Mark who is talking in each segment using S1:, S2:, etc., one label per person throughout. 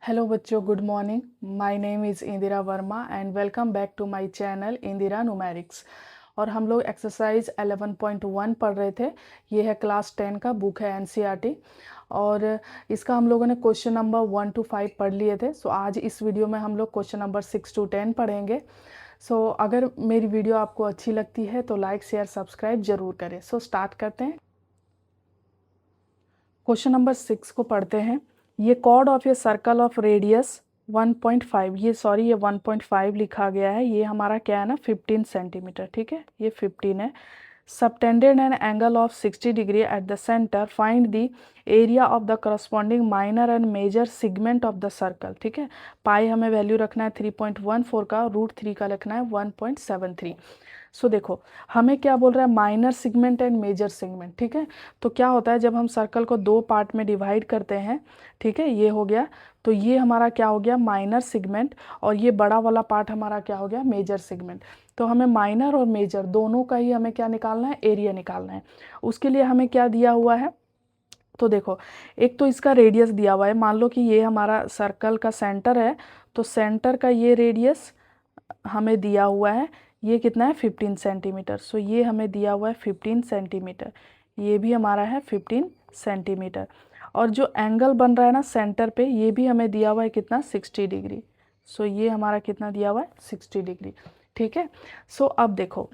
S1: Hello बच्चों, good morning. My name is Indira Verma and welcome back to my channel Indira numerics. और हम लोग exercise 11.1 पढ़ रहे थे। ये है क्लास 10 का बुक है एनसीईआरटी। और इसका हम लोगों ने क्वेश्चन नंबर 1 to 5 पढ़ लिए थे। सो आज इस वीडियो में हम लोग क्वेश्चन नंबर 6 to 10 पढ़ेंगे। सो अगर मेरी वीडियो आपको अच्छी लगती है तो लाइक शेयर सब्सक्राइब जरूर करें। सो स्टार्ट करते हैं। क्वेश्चन नंबर 6 को पढ़ते हैं। ये chord of a circle of radius 1.5, ये 1.5 लिखा गया है। ये हमारा क्या है ना, 15 सेंटीमीटर। ठीक है, ये 15 है। Subtended an angle of 60 degree at the centre, find the area of the corresponding minor and major segment of the circle. ठीक है, पाई हमें वैल्यू रखना है 3.14 का, √3 का लिखना है 1.73। सो देखो हमें क्या बोल रहा है, minor segment and major segment. ठीक है, तो क्या होता है जब हम सर्कल को दो पार्ट में डिवाइड करते हैं, ठीक है, ये हो गया, तो ये हमारा क्या हो गया, माइनर सेगमेंट, और ये बड़ा वाला पार्ट हमारा क्या हो गया, मेजर सेगमेंट। तो हमें माइनर और मेजर दोनों का ही हमें क्या निकालना है, एरिया निकालना है। उसके लिए हमें क्या दिया हुआ है, तो देखो एक तो इसका रेडियस दिया हुआ है। मान लो कि ये हमारा सर्कल का सेंटर है, तो सेंटर का ये रेडियस हमें दिया हुआ है, ये कितना है 15 सेंटीमीटर। सो ये हमें दिया हुआ है 15 सेंटीमीटर, ये भी हमारा है 15 सेंटीमीटर। और जो एंगल बन रहा है ना सेंटर पे, ये भी हमें दिया हुआ है कितना, 60 डिग्री। सो ये हमारा कितना दिया हुआ है, 60 डिग्री। ठीक है, सो अब देखो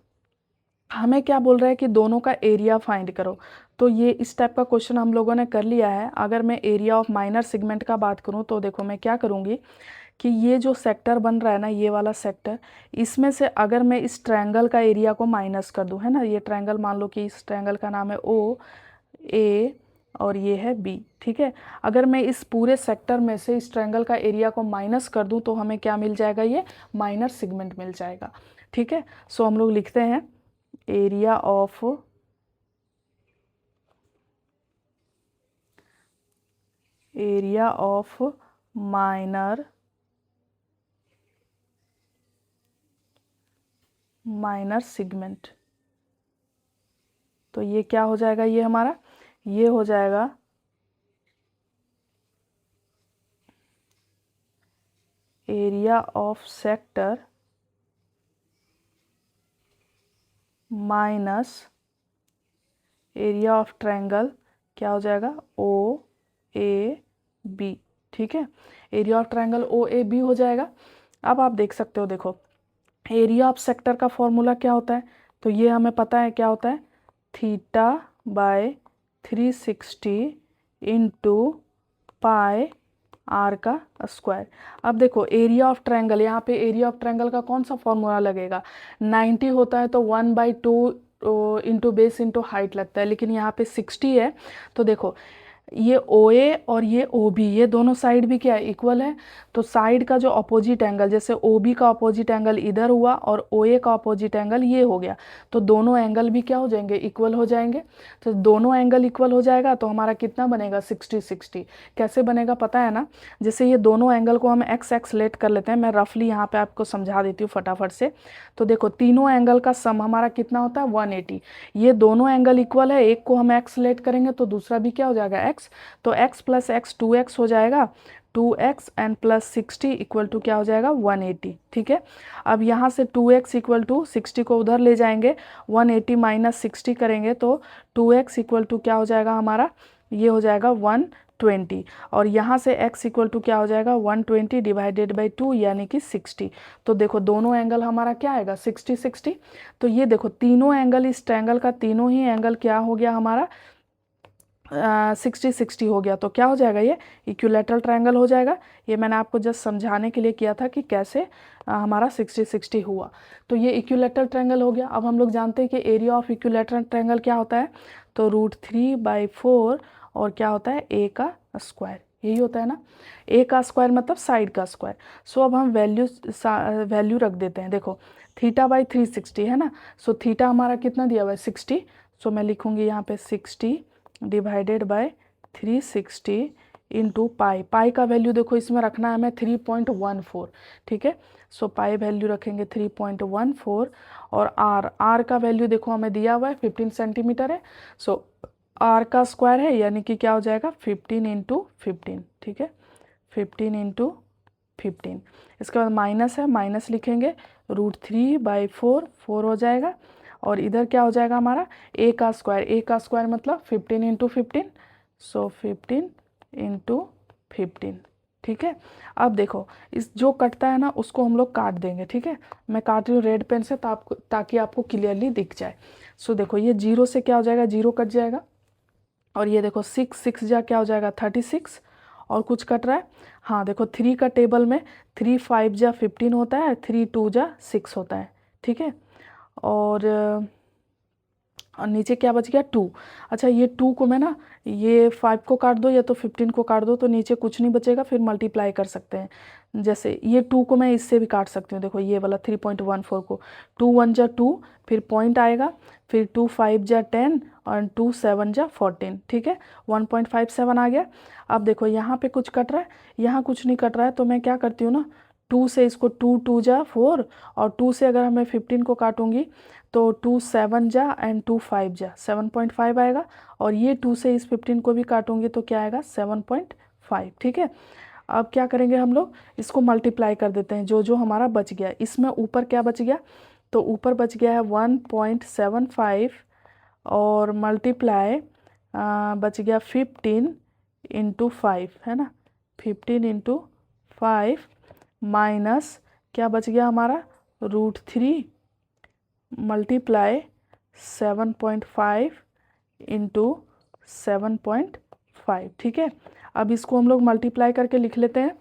S1: हमें क्या बोल रहा है कि दोनों का एरिया फाइंड करो। तो ये इस टाइप का क्वेश्चन हम लोगों ने कर लिया है। अगर मैं एरिया ऑफ माइनर सेगमेंट का बात करूं तो देखो मैं क्या करूंगी कि ये जो सेक्टर बन रहा है ना, ये वाला सेक्टर, इसमें से अगर मैं इस ट्रायंगल का एरिया को माइनस कर दूं, है ना, ये ट्रायंगल मान लो कि इस ट्रायंगल का नाम है ओ ए और ये है बी। ठीक है, अगर मैं इस पूरे सेक्टर में से इस ट्रायंगल का एरिया को माइनस कर दूं तो हमें क्या मिल जाएगा, ये माइनर सेगमेंट मिल जाएगा। ठीक है, सो हम लोग लिखते हैं एरिया ऑफ माइनर सेगमेंट। तो ये क्या हो जाएगा, ये हमारा ये हो जाएगा area of sector minus area of triangle, क्या हो जाएगा, ओ ए बी। ठीक है, area of triangle O A B हो जाएगा। अब आप देख सकते हो, देखो एरिया ऑफ सेक्टर का फॉर्मूला क्या होता है, तो ये हमें पता है क्या होता है, theta by 360 into pi r का स्क्वायर। अब देखो एरिया ऑफ ट्रायंगल, यहाँ पे एरिया ऑफ ट्रायंगल का कौन सा फॉर्मूला लगेगा, 90 होता है तो 1/2 इंटू बेस इंटू हाइट लगता है, लेकिन यहाँ पे 60 है। तो देखो ये ओ ए और ये ओ बी, ये दोनों साइड भी क्या है, इक्वल है। तो साइड का जो अपोजिट एंगल, जैसे ओ बी का अपोजिट एंगल इधर हुआ और ओ ए का अपोजिट एंगल ये हो गया, तो दोनों एंगल भी क्या हो जाएंगे, इक्वल हो जाएंगे। तो दोनों एंगल इक्वल हो जाएगा तो हमारा कितना बनेगा, 60/60। कैसे बनेगा पता है ना, जैसे ये दोनों एंगल को हम एक्स एक्स लेट कर लेते हैं, मैं रफली यहाँ पे आपको समझा देती हूँ फटाफट से। तो देखो तीनों एंगल का सम हमारा कितना होता है, 180। ये दोनों एंगल इक्वल है, एक को हम एक्स लेट करेंगे तो दूसरा भी क्या हो जाएगा, एक्स। तो x प्लस एक्स 2x हो जाएगा, 2x and plus 60 equal to क्या हो जाएगा, 180। ठीक है, अब यहाँ से 2x इक्वल टू 60 को उधर ले जाएंगे, 180 माइनस 60 करेंगे तो 2x इक्वल टू क्या हो जाएगा हमारा, ये हो जाएगा 120। और यहाँ से x इक्वल टू क्या हो जाएगा, 120 डिवाइडेड बाई 2 यानी कि 60। तो देखो दोनों एंगल हमारा क्या आएगा, 60/60। तो ये देखो तीनों एंगल, इस ट्रायंगल का तीनों ही एंगल क्या हो गया हमारा, 60/60 हो गया। तो क्या हो जाएगा, ये इक्विलैटरल ट्रायंगल हो जाएगा। ये मैंने आपको जस्ट समझाने के लिए किया था कि कैसे हमारा 60/60 हुआ। तो ये इक्विलैटरल ट्रायंगल हो गया। अब हम लोग जानते हैं कि एरिया ऑफ इक्विलैटरल ट्रायंगल क्या होता है, तो √3/4 और क्या होता है, ए का स्क्वायर, यही होता है ना। ए का स्क्वायर मतलब साइड का स्क्वायर। सो अब हम वैल्यू रख देते हैं। देखो θ/360 है ना, सो थीटा हमारा कितना दिया हुआ है, 60। सो मैं लिखूंगी यहाँ पे 60 डिवाइडेड बाय 360 इंटू पाई का वैल्यू देखो इसमें रखना है हमें 3.14। ठीक है, सो पाई वैल्यू रखेंगे 3.14। और आर का वैल्यू देखो हमें दिया हुआ है 15 सेंटीमीटर है। सो आर का स्क्वायर है यानी कि क्या हो जाएगा, 15 इंटू 15। ठीक है, 15 इंटू 15। इसके बाद माइनस है, माइनस लिखेंगे, √3/4 4 हो जाएगा। और इधर क्या हो जाएगा हमारा a का स्क्वायर मतलब 15 इंटू 15, सो 15 इंटू 15। ठीक है, अब देखो इस जो कटता है ना उसको हम लोग काट देंगे। ठीक है, मैं काट रही हूँ रेड पेन से ताकि आपको क्लियरली दिख जाए। सो देखो ये 0 से क्या हो जाएगा, 0 कट जाएगा। और ये देखो 6 जा क्या हो जाएगा 36। और कुछ कट रहा है, हाँ देखो 3 का टेबल में 3 5 जा 15 होता है, 3 2 जा 6 होता है। ठीक है, और नीचे क्या बच गया 2। अच्छा ये 2 को मैं ना, ये 5 को काट दो या तो 15 को काट दो, तो नीचे कुछ नहीं बचेगा, फिर मल्टीप्लाई कर सकते हैं। जैसे ये 2 को मैं इससे भी काट सकती हूँ, देखो ये वाला 3.14 को 2 1 जा 2, फिर पॉइंट आएगा, फिर 2 5 जा 10 और 2 7 जा 14। ठीक है, 1.57 आ गया। अब देखो यहाँ पे कुछ कट रहा है, यहाँ कुछ नहीं कट रहा है, तो मैं क्या करती हूँ ना, 2 से इसको 2 2 जा 4, और 2 से अगर मैं 15 को काटूंगी तो 2 7 जा एंड 2 5 जा 7.5 आएगा। और ये 2 से इस 15 को भी काटूंगी तो क्या आएगा 7.5। ठीक है, अब क्या करेंगे हम लोग, इसको मल्टीप्लाई कर देते हैं, जो जो हमारा बच गया। इसमें ऊपर क्या बच गया, तो ऊपर बच गया है 1.75 और मल्टीप्लाई बच गया 15 इंटू 5, है ना, 15 इंटू 5 माइनस क्या बच गया हमारा √3 मल्टीप्लाई 7.5 इंटू 7.5। ठीक है, अब इसको हम लोग मल्टीप्लाई करके लिख लेते हैं।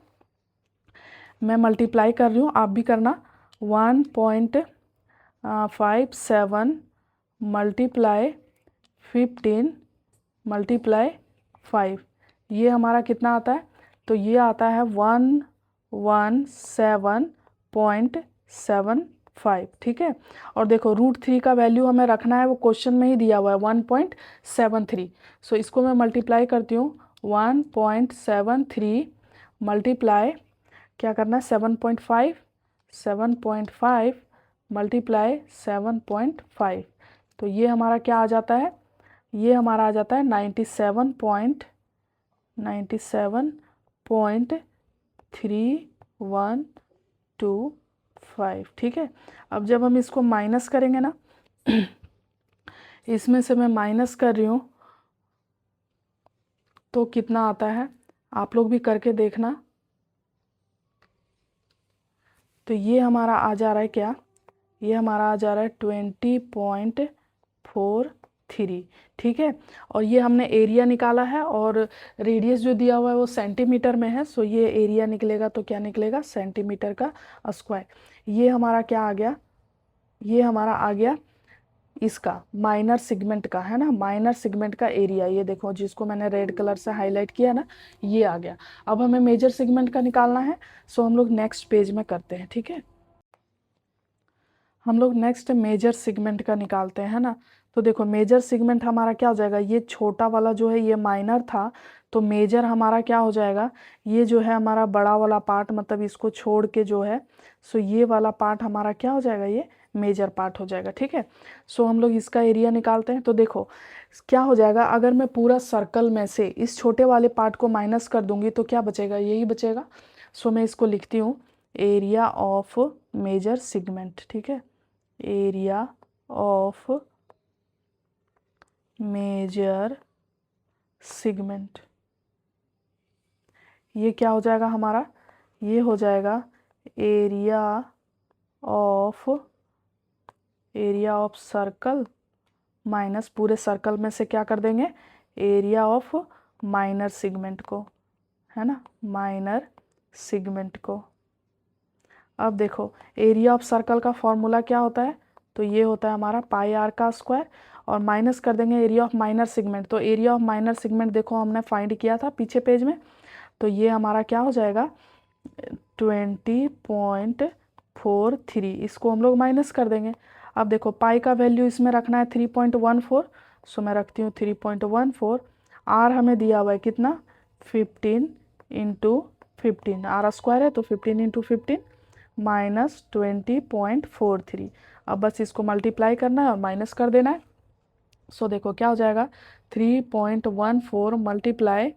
S1: मैं मल्टीप्लाई कर रही हूँ, आप भी करना। 1.57 मल्टीप्लाई 15 मल्टीप्लाई 5, ये हमारा कितना आता है, तो ये आता है 117.75। ठीक है, और देखो √3 का वैल्यू हमें रखना है, वो क्वेश्चन में ही दिया हुआ है 1.73। सो इसको मैं मल्टीप्लाई करती हूँ, 1.73 मल्टीप्लाई क्या करना है 7.5 मल्टीप्लाई 7.5, तो ये हमारा क्या आ जाता है, ये हमारा आ जाता है 97.3125। ठीक है, अब जब हम इसको माइनस करेंगे ना इसमें से मैं माइनस कर रही हूँ तो कितना आता है, आप लोग भी करके देखना। तो ये हमारा आ जा रहा है क्या, ये हमारा आ जा रहा है 20.43। ठीक है, और ये हमने एरिया निकाला है, और रेडियस जो दिया हुआ है वो सेंटीमीटर में है, सो ये एरिया निकलेगा तो क्या निकलेगा सेंटीमीटर का स्क्वायर। ये हमारा क्या आ गया, ये हमारा आ गया इसका माइनर सेगमेंट का, है ना, माइनर सेगमेंट का एरिया। ये देखो जिसको मैंने रेड कलर से हाईलाइट किया ना, ये आ गया। अब हमें मेजर सेगमेंट का निकालना है, सो हम लोग नेक्स्ट पेज में करते हैं। ठीक है, हम लोग नेक्स्ट मेजर सेगमेंट का निकालते हैं ना। तो देखो मेजर सेगमेंट हमारा क्या हो जाएगा, ये छोटा वाला जो है ये माइनर था, तो मेजर हमारा क्या हो जाएगा, ये जो है हमारा बड़ा वाला पार्ट, मतलब इसको छोड़ के जो है, सो ये वाला पार्ट हमारा क्या हो जाएगा, ये मेजर पार्ट हो जाएगा। ठीक है, सो हम लोग इसका एरिया निकालते हैं। तो देखो क्या हो जाएगा, अगर मैं पूरा सर्कल में से इस छोटे वाले पार्ट को माइनस कर दूंगी तो क्या बचेगा, यही बचेगा। सो मैं इसको लिखती हूँ एरिया ऑफ मेजर सेगमेंट। ठीक है, एरिया ऑफ मेजर सेगमेंट, ये क्या हो जाएगा हमारा, ये हो जाएगा एरिया ऑफ सर्कल माइनस पूरे सर्कल में से क्या कर देंगे एरिया ऑफ माइनर सेगमेंट को, है ना, माइनर सेगमेंट को। अब देखो एरिया ऑफ सर्कल का फॉर्मूला क्या होता है, तो ये होता है हमारा πr का स्क्वायर, और माइनस कर देंगे एरिया ऑफ माइनर सेगमेंट। तो एरिया ऑफ माइनर सेगमेंट देखो हमने फाइंड किया था पीछे पेज में, तो ये हमारा क्या हो जाएगा 20.43, इसको हम लोग माइनस कर देंगे। अब देखो पाई का वैल्यू इसमें रखना है 3.14, सो मैं रखती हूँ 3.14। आर हमें दिया हुआ है कितना 15 इंटू 15, आर स्क्वायर है तो 15 इंटू 15 माइनस 20.43। अब बस इसको मल्टीप्लाई करना है और माइनस कर देना है। सो देखो क्या हो जाएगा 3.14 मल्टीप्लाई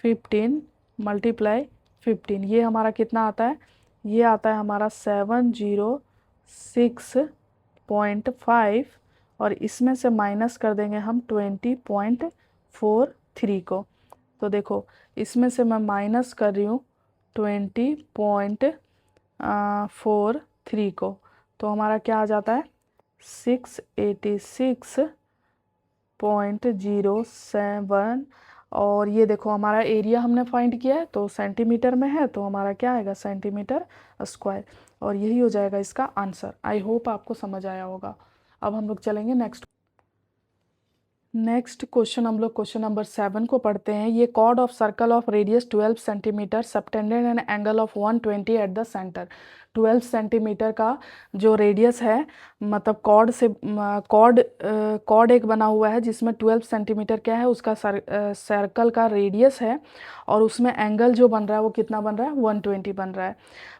S1: 15 मल्टीप्लाई 15। ये हमारा कितना आता है, ये आता है हमारा 706.5 और इसमें से माइनस कर देंगे हम 20.43 को। तो देखो इसमें से मैं माइनस कर रही हूँ 20.43 को, तो हमारा क्या आ जाता है 686.07। और ये देखो हमारा एरिया हमने फाइंड किया है तो सेंटीमीटर में है, तो हमारा क्या आएगा सेंटीमीटर स्क्वायर, और यही हो जाएगा इसका आंसर। आई होप आपको समझ आया होगा। अब हम लोग चलेंगे नेक्स्ट क्वेश्चन। हम लोग क्वेश्चन नंबर 7 को पढ़ते हैं। ये chord of circle of radius 12 centimetre subtended an angle of 120 at the centre. 12 centimetre का जो रेडियस है, मतलब कॉर्ड से कॉर्ड एक बना हुआ है जिसमें 12 सेंटीमीटर क्या है उसका सर्कल का रेडियस है, और उसमें एंगल जो बन रहा है वो कितना बन रहा है 120 बन रहा है।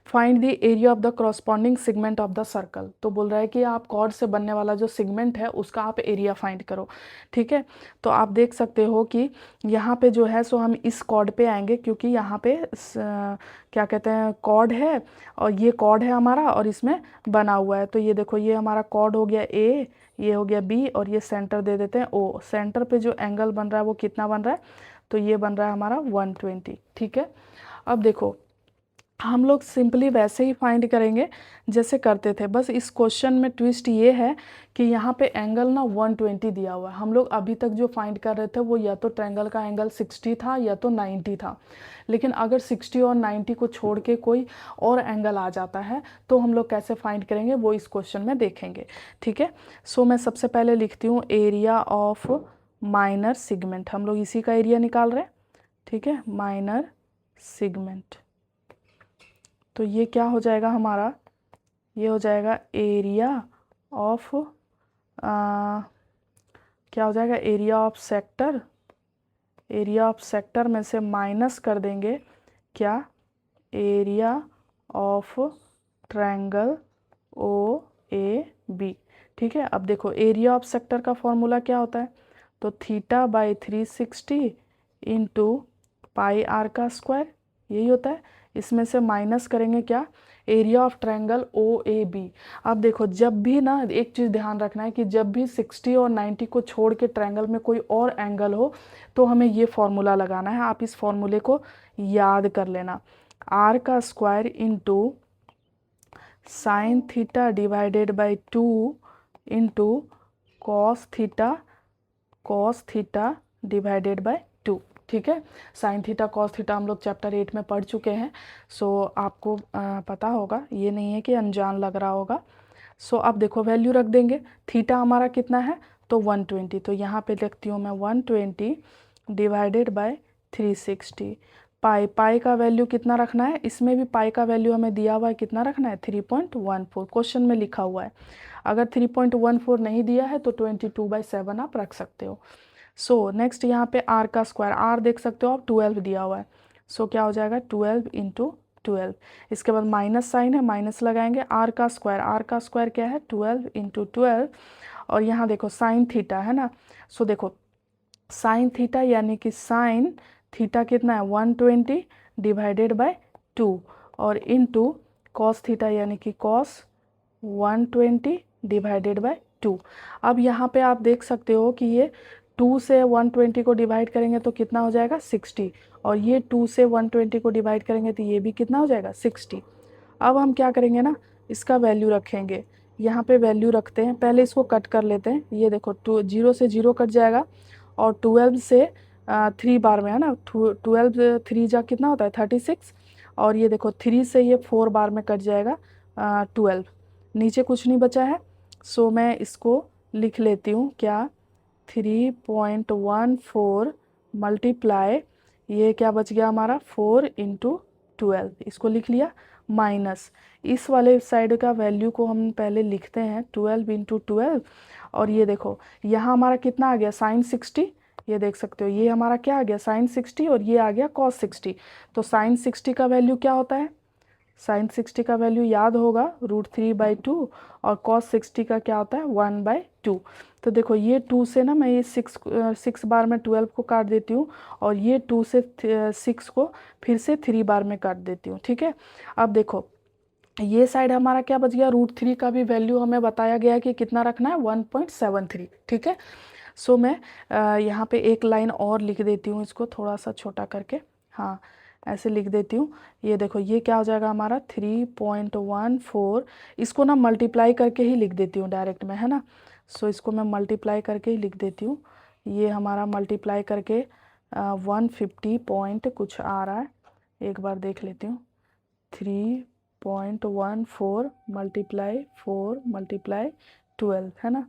S1: Find the area of the corresponding segment of the circle. तो बोल रहा है कि आप कॉर्ड से बनने वाला जो सेगमेंट है उसका आप एरिया फाइंड करो। ठीक है, तो आप देख सकते हो कि यहाँ पे जो है सो हम इस कॉर्ड पे आएंगे, क्योंकि यहाँ पे क्या कहते हैं कॉर्ड है, और ये कॉर्ड है हमारा और इसमें बना हुआ है। तो ये देखो ये हमारा कॉर्ड हो गया ए, ये हो गया बी, और ये सेंटर दे देते हैं ओ। सेंटर पे जो एंगल बन रहा है वो कितना बन रहा है, तो ये बन रहा है हमारा 120। ठीक है, अब देखो हम लोग सिंपली वैसे ही फाइंड करेंगे जैसे करते थे, बस इस क्वेश्चन में ट्विस्ट ये है कि यहाँ पे एंगल ना 120 दिया हुआ है। हम लोग अभी तक जो फाइंड कर रहे थे वो या तो ट्रायंगल का एंगल 60 था या तो 90 था, लेकिन अगर 60 और 90 को छोड़ के कोई और एंगल आ जाता है तो हम लोग कैसे फाइंड करेंगे वो इस क्वेश्चन में देखेंगे। ठीक है, सो मैं सबसे पहले लिखती हूँ एरिया ऑफ माइनर सेगमेंट। हम लोग इसी का एरिया निकाल रहे हैं। ठीक है, माइनर सेगमेंट, तो ये क्या हो जाएगा हमारा, ये हो जाएगा एरिया ऑफ क्या हो जाएगा area of sector. Area of sector में से माइनस कर देंगे क्या, area of triangle O A B. ठीक है, अब देखो एरिया ऑफ सेक्टर का फॉर्मूला क्या होता है, तो theta by 360 into pi r का स्क्वायर, यही होता है। इसमें से माइनस करेंगे क्या, area of triangle O A B. अब देखो जब भी ना एक चीज़ ध्यान रखना है कि जब भी 60 और 90 को छोड़ के ट्रायंगल में कोई और एंगल हो तो हमें ये फॉर्मूला लगाना है। आप इस फॉर्मूले को याद कर लेना, आर का square into sine theta divided by 2 into cos theta divided by 2। ठीक है, साइन थीटा कॉस थीटा हम लोग चैप्टर 8 में पढ़ चुके हैं, सो आपको पता होगा, ये नहीं है कि अनजान लग रहा होगा। सो अब देखो वैल्यू रख देंगे, थीटा हमारा कितना है तो 120, तो यहाँ पे लिखती हूँ मैं 120 डिवाइडेड बाय 360। पाई का वैल्यू कितना रखना है, इसमें भी पाई का वैल्यू हमें दिया हुआ है, कितना रखना है 3.14, क्वेश्चन में लिखा हुआ है। अगर 3.14 नहीं दिया है तो 22/7 आप रख सकते हो। सो नेक्स्ट यहाँ पे आर का स्क्वायर, आर देख सकते हो आप 12 दिया हुआ है, सो क्या हो जाएगा 12 इंटू 12। इसके बाद माइनस साइन है, माइनस लगाएंगे, आर का स्क्वायर क्या है 12 इंटू 12, और यहाँ देखो साइन थीटा है ना, सो देखो साइन थीटा यानी कि साइन थीटा कितना है 120 डिवाइडेड बाय 2, और इनटू कॉस थीटा यानी कि कॉस 120 डिवाइडेड बाय 2। अब यहाँ पे आप देख सकते हो कि ये 2 से 120 को डिवाइड करेंगे तो कितना हो जाएगा 60, और ये 2 से 120 को डिवाइड करेंगे तो ये भी कितना हो जाएगा 60। अब हम क्या करेंगे ना, इसका वैल्यू रखेंगे, यहाँ पे वैल्यू रखते हैं, पहले इसको कट कर लेते हैं। ये देखो 0 से 0 कट जाएगा, और 12 से 3 बार में है ना, 12 3 जा कितना होता है 36, और ये देखो 3 से ये 4 बार में कट जाएगा 12, नीचे कुछ नहीं बचा है। सो मैं इसको लिख लेती हूँ क्या, 3.14 मल्टीप्लाई, ये क्या बच गया हमारा 4 इंटू 12, इसको लिख लिया, माइनस इस वाले साइड का वैल्यू को हम पहले लिखते हैं 12 इंटू 12, और ये देखो यहाँ हमारा कितना आ गया साइन 60, ये देख सकते हो ये हमारा क्या आ गया साइन 60, और ये आ गया कॉस 60। तो साइन 60 का वैल्यू क्या होता है, साइन 60 का वैल्यू याद होगा √3/2, और कॉस 60 का क्या होता है 1/2। 2। तो देखो ये 2 से ना मैं ये 6 बार में 12 को काट देती हूँ, और ये 2 से 6 को फिर से 3 बार में काट देती हूँ, ठीक है। अब देखो ये साइड हमारा क्या बच गया, √3 का भी वैल्यू हमें बताया गया कि कितना रखना है, 1.73, ठीक है। सो मैं यहाँ पे एक लाइन और लिख देती हूँ, इसको थोड़ा सा छोटा करके, हाँ ऐसे लिख देती हूँ। ये देखो ये क्या हो जाएगा हमारा 3.14, इसको ना मल्टीप्लाई करके ही लिख देती हूँ डायरेक्ट में, है ना। सो इसको मैं मल्टीप्लाई करके ही लिख देती हूँ। ये हमारा मल्टीप्लाई करके 150 पॉइंट कुछ आ रहा है, एक बार देख लेती हूँ। 3.14 मल्टीप्लाई 4 मल्टीप्लाई 12, है ना।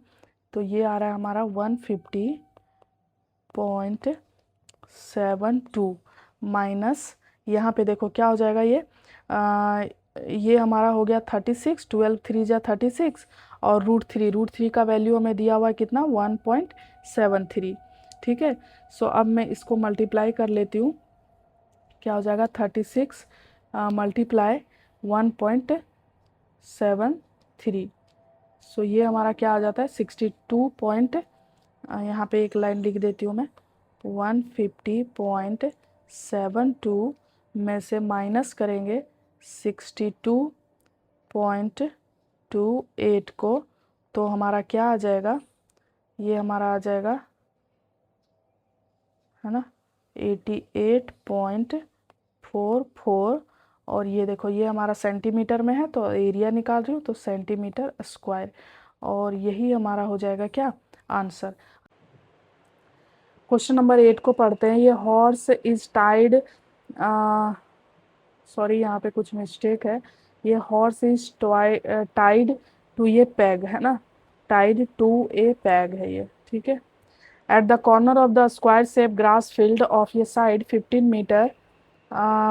S1: तो ये आ रहा है हमारा 150.72 माइनस, यहाँ पे देखो क्या हो जाएगा ये हमारा हो गया 36, 12 3 जा 36, और √3 का वैल्यू हमें दिया हुआ है कितना, 1.73, ठीक है। सो अब मैं इसको मल्टीप्लाई कर लेती हूँ, क्या हो जाएगा 36 मल्टीप्लाई 1.73। सो ये हमारा क्या आ जाता है 62 पॉइंट, यहाँ पे एक लाइन लिख देती हूँ मैं, 150.72 में से माइनस करेंगे 62.28 को, तो हमारा क्या आ जाएगा, ये हमारा आ जाएगा, है ना, 88.44। और ये देखो ये हमारा सेंटीमीटर में है, तो एरिया निकाल रही हूँ तो सेंटीमीटर स्क्वायर, और यही हमारा हो जाएगा क्या आंसर। क्वेश्चन नंबर 8 को पढ़ते हैं। ये हॉर्स इज टाइड, सॉरी यहाँ पे कुछ मिस्टेक है, ये horse is tied to a peg, है ना, टाइड टू ए पैग है ये, ठीक है। At the corner of the square shape grass field of ये side 15 metre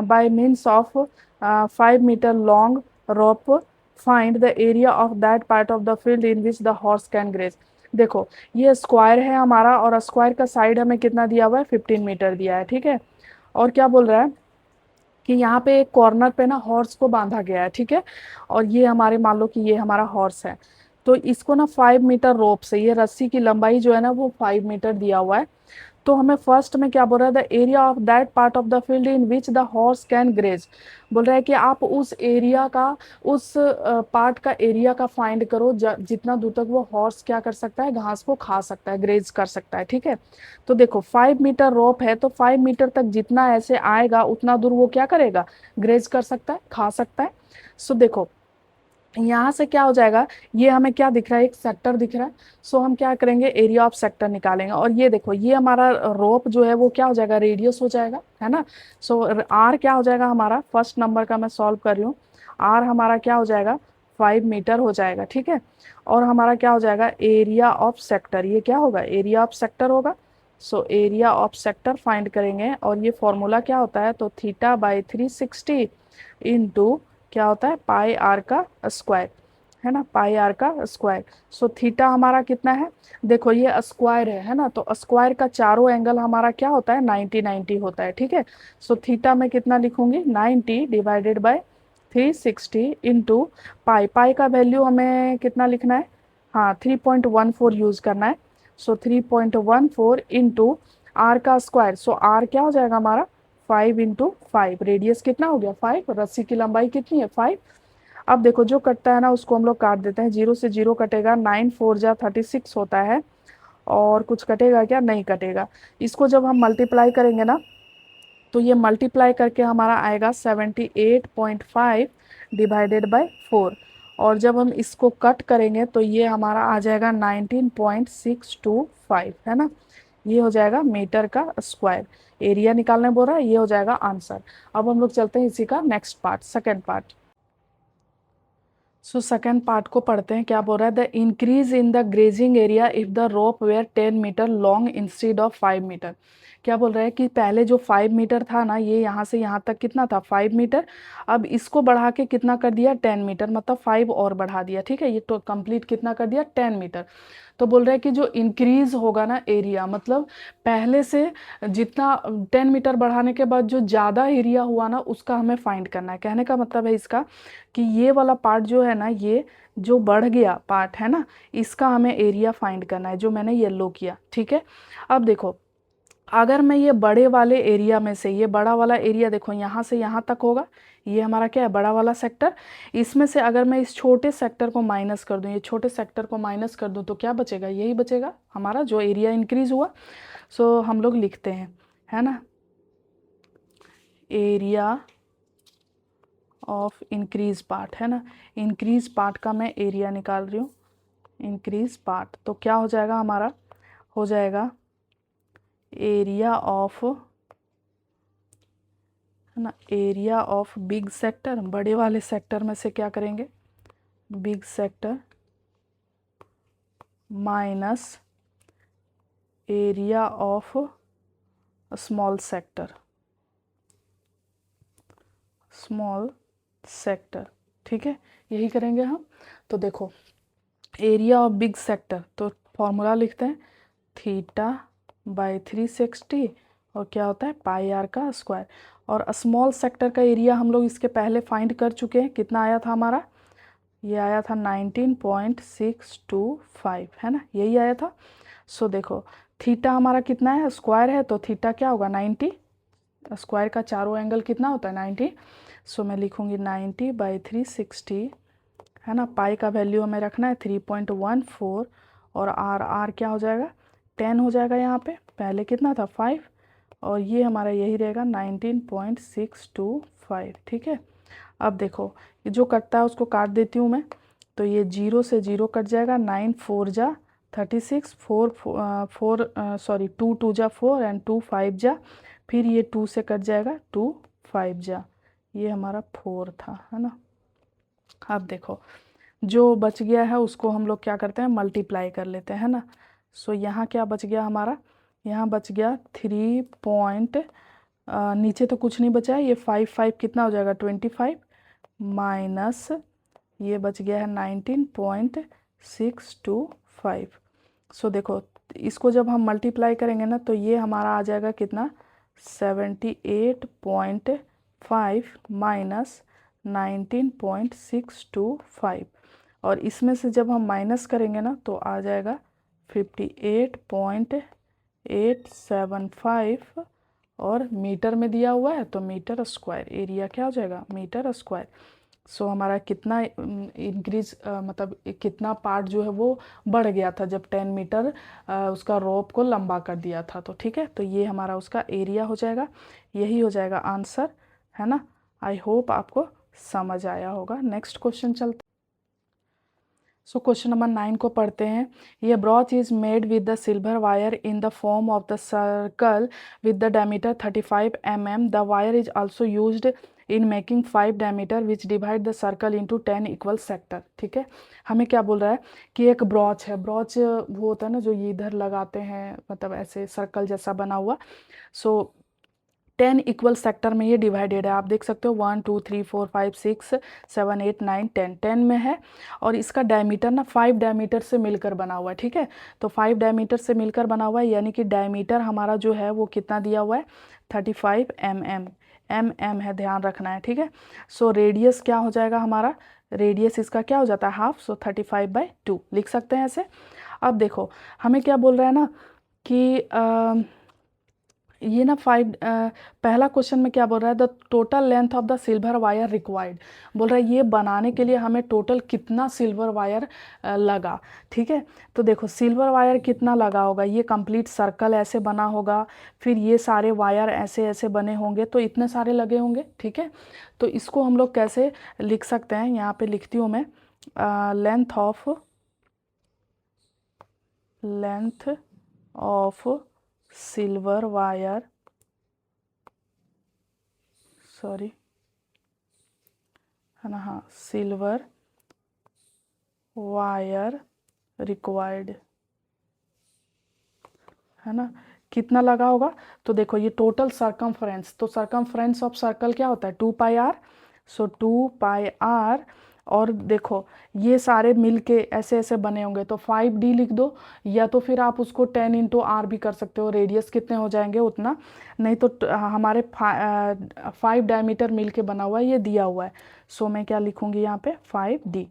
S1: by means of 5 meter long rope, find the area of that part of the field in which the horse can graze। देखो ये square है हमारा, और square का side हमें कितना दिया हुआ है, 15 मीटर दिया है, ठीक है। और क्या बोल रहा है कि यहाँ पे एक कॉर्नर पे ना हॉर्स को बांधा गया है, ठीक है। और ये हमारे मान लो कि ये हमारा हॉर्स है, तो इसको ना 5 मीटर रोप से, ये रस्सी की लंबाई जो है ना वो 5 मीटर दिया हुआ है। तो हमें फर्स्ट में क्या बोल रहा है, the area of that part of the field in which the horse can graze. बोल रहा है कि आप उस एरिया का, उस पार्ट का एरिया का फाइंड करो जितना दूर तक वो हॉर्स क्या कर सकता है, घास को खा सकता है, ग्रेज कर सकता है, ठीक है। तो देखो 5 मीटर रोप है, तो 5 मीटर तक जितना ऐसे आएगा उतना दूर वो क्या करेगा, ग्रेज कर सकता है, खा सकता है। सो देखो यहाँ से क्या हो जाएगा, ये हमें क्या दिख रहा है, एक सेक्टर दिख रहा है। सो हम क्या करेंगे, एरिया ऑफ सेक्टर निकालेंगे, और ये देखो ये हमारा रोप जो है वो क्या हो जाएगा, रेडियस हो जाएगा, है ना। सो आर क्या हो जाएगा हमारा, फर्स्ट नंबर का मैं सॉल्व कर रही हूँ, आर हमारा क्या हो जाएगा 5 मीटर हो जाएगा, ठीक है। और हमारा क्या हो जाएगा एरिया ऑफ सेक्टर, ये क्या होगा, एरिया ऑफ सेक्टर होगा। So area of sector find करेंगे, और ये फॉर्मूला क्या होता है, तो θ/360 इंटू क्या होता है, पाई आर का स्क्वायर, है ना, पाई आर का स्क्वायर। सो थीटा हमारा कितना है, देखो ये स्क्वायर है ना, तो स्क्वायर का चारों एंगल हमारा क्या होता है, 90 90 होता है, ठीक है। सो थीटा में कितना लिखूंगी, 90 डिवाइडेड बाय 360 इंटू पाई, पाई का वैल्यू हमें कितना लिखना है, हाँ 3.14 यूज करना है। सो 3.14 इंटू आर का स्क्वायर, सो आर क्या हो जाएगा हमारा 5 इंटू 5, रेडियस कितना हो गया 5, रस्सी की लंबाई कितनी है 5। अब देखो जो कटता है ना उसको हम लोग काट देते हैं, 0 से 0 कटेगा, 9 4 जा 36 होता है, और कुछ कटेगा क्या, नहीं कटेगा। इसको जब हम मल्टीप्लाई करेंगे ना, तो ये मल्टीप्लाई करके हमारा आएगा 78.5 डिवाइडेड बाय 4, और जब हम इसको कट करेंगे तो ये हमारा आ जाएगा 19.625, है ना। ये हो जाएगा मीटर का स्क्वायर, एरिया निकालने बोल रहा है, ये हो जाएगा आंसर। अब हम लोग चलते हैं इसी का next part, second part. So second part को पढ़ते हैं, क्या बोल रहा है, the increase in the grazing area if the rope were 10 metre long instead of 5 metre. क्या बोल रहा है कि पहले जो 5 मीटर था ना, ये यहाँ से यहाँ तक कितना था 5 मीटर, अब इसको बढ़ा के कितना कर दिया 10 मीटर, मतलब 5 और बढ़ा दिया, ठीक है। ये तो कंप्लीट कितना कर दिया 10 मीटर। तो बोल रहा है कि जो इंक्रीज होगा ना एरिया, मतलब पहले से जितना 10 मीटर बढ़ाने के बाद जो ज़्यादा एरिया हुआ ना, उसका हमें फाइंड करना है। कहने का मतलब है इसका कि ये वाला पार्ट जो है ना, ये जो बढ़ गया पार्ट है ना, इसका हमें एरिया फाइंड करना है, जो मैंने येलो किया, ठीक है। अब देखो, अगर मैं ये बड़े वाले एरिया में से, ये बड़ा वाला एरिया देखो यहाँ से यहाँ तक होगा, ये हमारा क्या है बड़ा वाला सेक्टर, इसमें से अगर मैं इस छोटे सेक्टर को माइनस कर दूं, ये छोटे सेक्टर को माइनस कर दूं, तो क्या बचेगा, यही बचेगा हमारा जो एरिया इंक्रीज हुआ। सो हम लोग लिखते हैं, है ना, एरिया ऑफ इंक्रीज पार्ट, है ना, इंक्रीज पार्ट का मैं एरिया निकाल रही हूँ, इंक्रीज पार्ट। तो क्या हो जाएगा हमारा, हो जाएगा एरिया ऑफ, है ना, एरिया ऑफ बिग सेक्टर, बड़े वाले सेक्टर में से क्या करेंगे, big sector minus area of small sector, small sector, ठीक है, यही करेंगे हम। तो देखो, एरिया ऑफ बिग सेक्टर, तो फॉर्मूला लिखते हैं थीटा बाई 360, और क्या होता है पाई आर का स्क्वायर। और स्मॉल सेक्टर का एरिया हम लोग इसके पहले फाइंड कर चुके हैं, कितना आया था हमारा, ये आया था 19.625, है ना, यही आया था। सो देखो, थीटा हमारा कितना है, स्क्वायर है, तो थीटा क्या होगा 90, स्क्वायर का चारों एंगल कितना होता है 90। सो मैं लिखूंगी 90/360, है ना, पाई का वैल्यू हमें रखना है 3.14, और आर, आर क्या हो जाएगा 10 हो जाएगा यहाँ पे, पहले कितना था 5, और ये हमारा यही रहेगा 19.625, ठीक है। अब देखो, ये जो कटता है उसको काट देती हूँ मैं, तो ये 0 से 0 कट जाएगा, 9 4 जा 36, 4 4 सॉरी 2 2 जा 4, एंड 2 5 जा, फिर ये 2 से कट जाएगा 2 5 जा, ये हमारा 4 था, है ना। अब देखो, जो बच गया है उसको हम लोग क्या करते हैं मल्टीप्लाई कर लेते हैं, है ना। सो यहाँ क्या बच गया हमारा, यहाँ बच गया 3 पॉइंट, नीचे तो कुछ नहीं बचा है, ये 5 5 कितना हो जाएगा 25, माइनस ये बच गया है 19.625। सो देखो, इसको जब हम मल्टीप्लाई करेंगे ना, तो ये हमारा आ जाएगा कितना 78.5 माइनस 19.625, और इसमें से जब हम माइनस करेंगे ना, तो आ जाएगा 58.875, और मीटर में दिया हुआ है तो मीटर स्क्वायर, एरिया क्या हो जाएगा मीटर स्क्वायर। सो हमारा कितना इंक्रीज, मतलब कितना पार्ट जो है वो बढ़ गया था जब 10 मीटर उसका रोप को लंबा कर दिया था, तो ठीक है, तो ये हमारा उसका एरिया हो जाएगा, यही हो जाएगा आंसर, है ना। आई होप आपको समझ आया होगा। नेक्स्ट क्वेश्चन चलते। सो क्वेश्चन नंबर 9 को पढ़ते हैं। ये brooch is made with the silver wire in the form of the circle with the diameter 35 mm. The wire is also used in making 5 diameter which divide the circle into 10 equal sector, ठीक है। हमें क्या बोल रहा है कि एक brooch है, ब्रॉच वो होता है ना जो ये इधर लगाते हैं, मतलब ऐसे सर्कल जैसा बना हुआ। सो 10 इक्वल सेक्टर में ये डिवाइडेड है, आप देख सकते हो 1 2 3 4 5 6 7 8 9 10, 10 में है, और इसका डायमीटर ना 5 डायमीटर से मिलकर बना हुआ है, ठीक है। तो 5 डायमीटर से मिलकर बना हुआ है, यानी कि डायमीटर हमारा जो है वो कितना दिया हुआ है 35 mm, mm है, ध्यान रखना है, ठीक है। सो रेडियस क्या हो जाएगा हमारा, रेडियस इसका क्या हो जाता है हाफ, सो 35/2 लिख सकते हैं ऐसे। अब देखो, हमें क्या बोल रहा है ना कि ये ना 5, पहला क्वेश्चन में क्या बोल रहा है, the total length of the silver wire required, बोल रहा है ये बनाने के लिए हमें टोटल कितना सिल्वर वायर लगा, ठीक है। तो देखो, सिल्वर वायर कितना लगा होगा, ये कंप्लीट सर्कल ऐसे बना होगा, फिर ये सारे वायर ऐसे ऐसे बने होंगे, तो इतने सारे लगे होंगे, ठीक है। तो इसको हम लोग कैसे लिख सकते हैं, यहाँ पे लिखती हूँ मैं, length of silver wire, sorry, है ना, हाँ, सिल्वर वायर रिक्वायर्ड, है ना, कितना लगा होगा? तो देखो ये टोटल सर्कमफ्रेंस, तो सर्कमफ्रेंस ऑफ सर्कल क्या होता है? 2 पाई आर। सो 2 पाई आर, और देखो ये सारे मिल के ऐसे ऐसे बने होंगे तो 5D लिख दो, या तो फिर आप उसको 10 × R भी कर सकते हो, रेडियस कितने हो जाएंगे उतना। नहीं तो हमारे 5 डायमीटर मिल के बना हुआ है, ये दिया हुआ है। सो मैं क्या लिखूंगी यहाँ पे? 5D।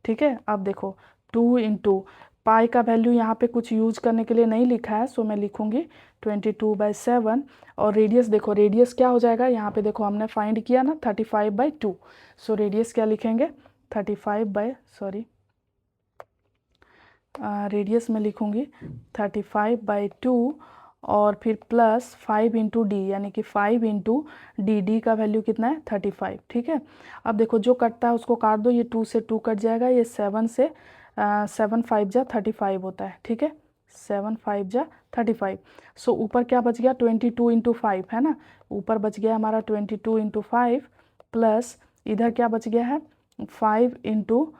S1: ठीक है, अब देखो 2 × पाई का वैल्यू यहाँ पे कुछ यूज करने के लिए नहीं लिखा है, सो मैं लिखूंगी 22/7। और रेडियस देखो, रेडियस क्या हो जाएगा यहाँ पे? देखो हमने फाइंड किया ना 35/2। सो रेडियस क्या लिखेंगे? 35 में लिखूंगी 35/2, और फिर प्लस 5 × D, यानी कि 5 × D का वैल्यू कितना है? 35। ठीक है, अब देखो जो कटता है उसको काट दो, ये 2 से 2 कट जाएगा, ये 7 से 7 5 जा 35 होता है। ठीक है, 7 5 जा 35। सो ऊपर क्या बच गया? 22 × 5 है ना, ऊपर बच गया हमारा 22 × 5, प्लस इधर क्या बच गया है? 5 ×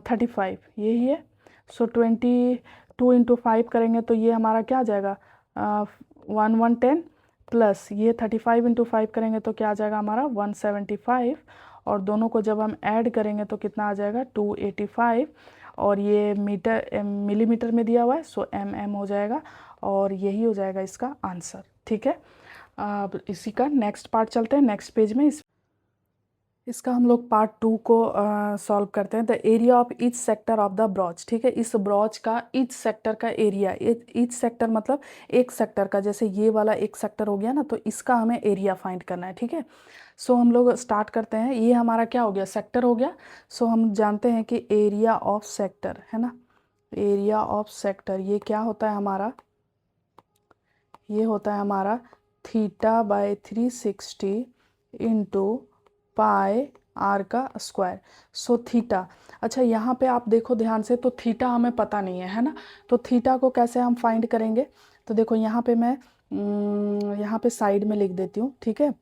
S1: 35, यही है। सो 22 × 5 करेंगे तो ये हमारा क्या आ जाएगा? 110, प्लस ये 35 × 5 करेंगे तो क्या आ जाएगा हमारा? 175, और दोनों को जब हम ऐड करेंगे तो कितना आ जाएगा? 285, और ये मीटर मिलीमीटर में दिया हुआ है, सो mm हो जाएगा, और यही हो जाएगा इसका आंसर। ठीक है, अब इसी का नेक्स्ट पार्ट चलते हैं नेक्स्ट पेज में। इसका हम लोग पार्ट 2 को सॉल्व करते हैं। The area of each sector of the brooch. ठीक है, इस ब्रॉच का ईच सेक्टर का एरिया, ईच सेक्टर मतलब एक सेक्टर का, जैसे ये वाला एक सेक्टर हो गया ना, तो इसका हमें एरिया फाइंड करना है। ठीक है, सो हम लोग स्टार्ट करते हैं। ये हमारा क्या हो गया? सेक्टर हो गया। सो हम जानते हैं कि एरिया ऑफ सेक्टर है ना, एरिया ऑफ सेक्टर ये क्या होता है हमारा? ये होता है हमारा θ/360 इंटू पाई आर का स्क्वायर। सो थीटा, अच्छा यहाँ पे आप देखो ध्यान से, तो थीटा हमें पता नहीं है ना, तो थीटा को कैसे हम फाइंड करेंगे? तो देखो यहाँ पे मैं यहाँ पे साइड में लिख देती हूँ। ठीक है,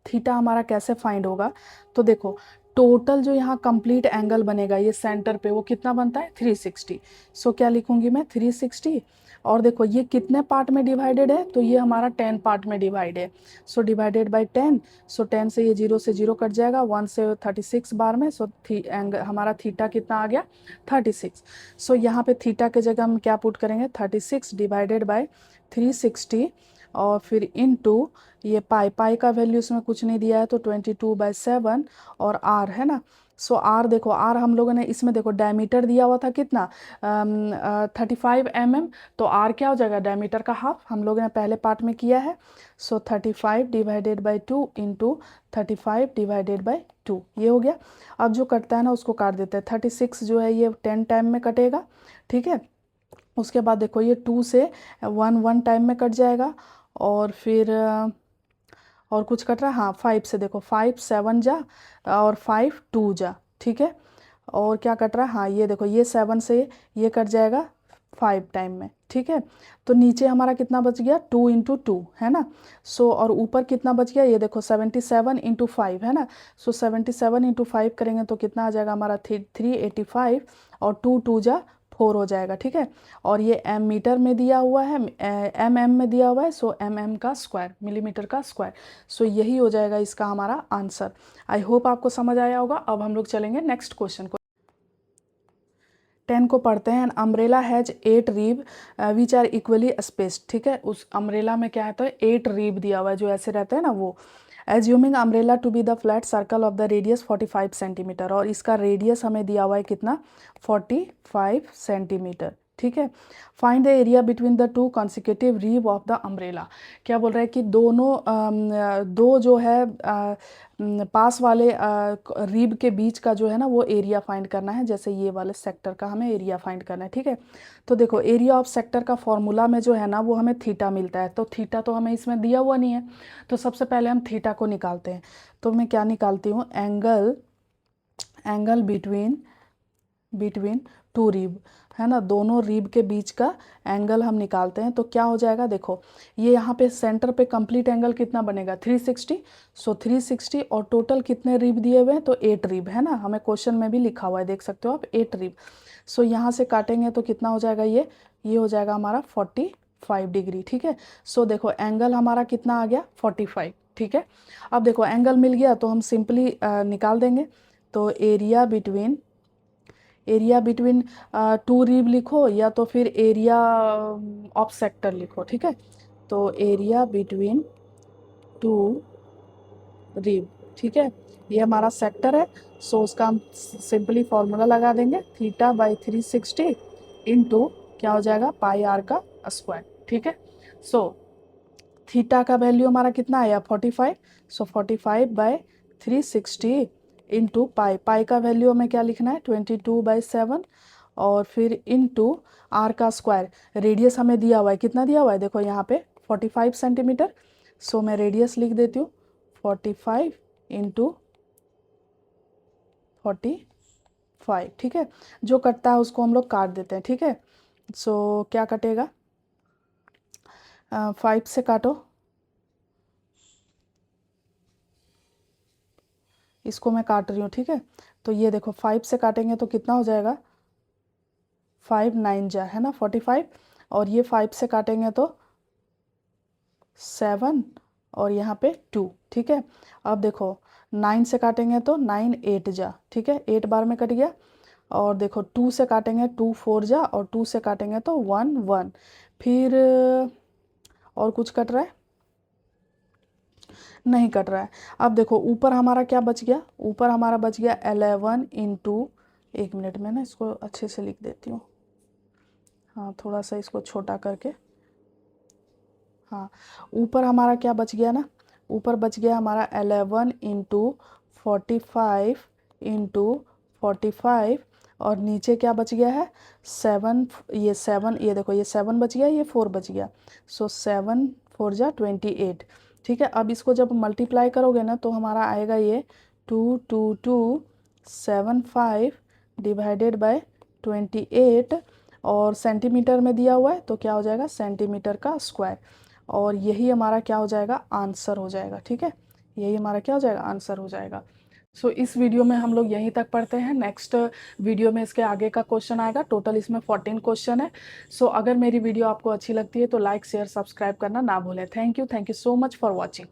S1: थीटा हमारा कैसे फाइंड होगा? तो देखो टोटल जो यहाँ कंप्लीट एंगल बनेगा ये सेंटर पे, वो कितना बनता है? 360। सो क्या लिखूंगी मैं? 360। और देखो ये कितने पार्ट में डिवाइडेड है? तो ये हमारा 10 पार्ट में डिवाइड है। सो डिवाइडेड बाय 10, सो 10 से ये 0 से 0 कट जाएगा, 1 से 36 बार में। सो एंगल हमारा थीटा कितना आ गया? 36। सो यहाँ पे थीटा के जगह हम क्या पुट करेंगे? 36 डिवाइडेड बाय 360, और फिर इनटू ये पाई का वैल्यू इसमें कुछ नहीं दिया है, तो 22/7, और आर है ना। सो आर देखो, आर हम लोगों ने इसमें देखो डायमीटर दिया हुआ था कितना? 35 mm, तो आर क्या हो जाएगा? डायमीटर का हाफ, हम लोगों ने पहले पार्ट में किया है। सो 35 divided by 2 into 35 divided by 2, ये हो गया। अब जो कटता है ना उसको काट देते हैं। 36 जो है ये 10 टाइम में कटेगा। ठीक है, उसके बाद देखो ये 2 से 1 टाइम में कट जाएगा, और फिर और कुछ कट रहा है? हाँ, 5 से देखो, 5 7 जा, और 5 2 जा। ठीक है, और क्या कट रहा है? हाँ ये देखो, ये 7 से ये कट जाएगा 5 टाइम में। ठीक है, तो नीचे हमारा कितना बच गया? 2 × 2 है ना। सो और ऊपर कितना बच गया? ये देखो 77 × 5 है ना। सो 77 × 5 करेंगे तो कितना आ जाएगा हमारा? 385, और 2 2 जा 4 हो जाएगा। ठीक है, और ये एम मीटर में दिया हुआ है, एम में दिया हुआ है, सो एम का स्क्वायर, मिलीमीटर का स्क्वायर। सो यही हो जाएगा इसका हमारा आंसर। आई होप आपको समझ आया होगा। अब हम लोग चलेंगे नेक्स्ट क्वेश्चन को। 10 को पढ़ते हैं। Umbrella has 8 rib which are equally spaced. ठीक है, उस अम्ब्रेला में क्या है? तो 8 रीब दिया हुआ है, जो ऐसे रहते हैं ना वो। Assuming umbrella to be the flat circle of the radius 45 centimetre, और इसका रेडियस हमें दिया हुआ है कितना? 45 सेंटीमीटर। ठीक है, find the area between the two consecutive रीब of the umbrella. क्या बोल रहा है कि दोनों दो जो है पास वाले रीब के बीच का जो है ना वो एरिया फाइंड करना है। जैसे ये वाले सेक्टर का हमें एरिया फाइंड करना है। ठीक है, तो देखो एरिया ऑफ सेक्टर का फॉर्मूला में जो है ना वो हमें थीटा मिलता है, तो थीटा तो हमें इसमें दिया हुआ नहीं है, तो सबसे पहले हम थीटा को निकालते हैं। तो मैं क्या निकालती हूँ? एंगल बिटवीन टू रीब है ना, दोनों रीब के बीच का एंगल हम निकालते हैं। तो क्या हो जाएगा? देखो ये यहाँ पे सेंटर पे कंप्लीट एंगल कितना बनेगा? 360। सो 360, और टोटल कितने रीब दिए हुए हैं? तो 8 रीब है ना, हमें क्वेश्चन में भी लिखा हुआ है, देख सकते हो आप, 8 रीब। सो यहाँ से काटेंगे तो कितना हो जाएगा? ये हो जाएगा हमारा डिग्री, ठीक है। सो देखो एंगल हमारा कितना आ गया 45, ठीक है। अब देखो एंगल मिल गया तो हम सिंपली निकाल देंगे। तो एरिया बिटवीन टू रिब लिखो या तो फिर एरिया ऑफ सेक्टर लिखो, ठीक है। तो एरिया बिटवीन टू रिब, ठीक है, ये हमारा सेक्टर है। सो उसका हम सिंपली फॉर्मूला लगा देंगे, θ/360 इंटू क्या हो जाएगा पाई आर का स्क्वायर, ठीक है। सो थीटा का वैल्यू हमारा कितना आया 45। सो 45/360 इंटू पाई का वैल्यू हमें क्या लिखना है 22/7 और फिर इंटू आर का स्क्वायर। रेडियस हमें दिया हुआ है, कितना दिया हुआ है देखो यहाँ पे 45 सेंटीमीटर। सो मैं रेडियस लिख देती हूँ 45 इंटू 45, ठीक है। जो कटता है उसको हम लोग काट देते हैं, ठीक है। सो क्या कटेगा 5 से काटो, इसको मैं काट रही हूँ, ठीक है। तो ये देखो 5 से काटेंगे तो कितना हो जाएगा 5 9 जा है ना 45, और ये 5 से काटेंगे तो 7 और यहाँ पे 2, ठीक है। अब देखो 9 से काटेंगे तो 9 8 जा, ठीक है, 8 बार में कट गया। और देखो 2 से काटेंगे 2 4 जा, और 2 से काटेंगे तो 1 1। फिर और कुछ कट रहा है नहीं कट रहा है। अब देखो ऊपर हमारा क्या बच गया, ऊपर हमारा बच गया 11 इंटू, एक मिनट में ना इसको अच्छे से लिख देती हूँ, हाँ थोड़ा सा इसको छोटा करके। हाँ ऊपर हमारा क्या बच गया ना, ऊपर बच गया हमारा 11 इंटू 45 इंटू 45, और नीचे क्या बच गया है 7, ये 7, ये देखो ये 7 बच गया, ये 4 बच गया। सो 7 4 जा 28, ठीक है। अब इसको जब मल्टीप्लाई करोगे ना तो हमारा आएगा ये 22275 डिवाइडेड बाय 28, और सेंटीमीटर में दिया हुआ है तो क्या हो जाएगा सेंटीमीटर का स्क्वायर, और यही हमारा क्या हो जाएगा आंसर हो जाएगा, ठीक है। यही हमारा क्या हो जाएगा आंसर हो जाएगा। सो इस वीडियो में हम लोग यहीं तक पढ़ते हैं। नेक्स्ट वीडियो में इसके आगे का क्वेश्चन आएगा। टोटल इसमें 14 क्वेश्चन है। सो अगर मेरी वीडियो आपको अच्छी लगती है तो लाइक शेयर सब्सक्राइब करना ना भूलें। Thank you so much for watching.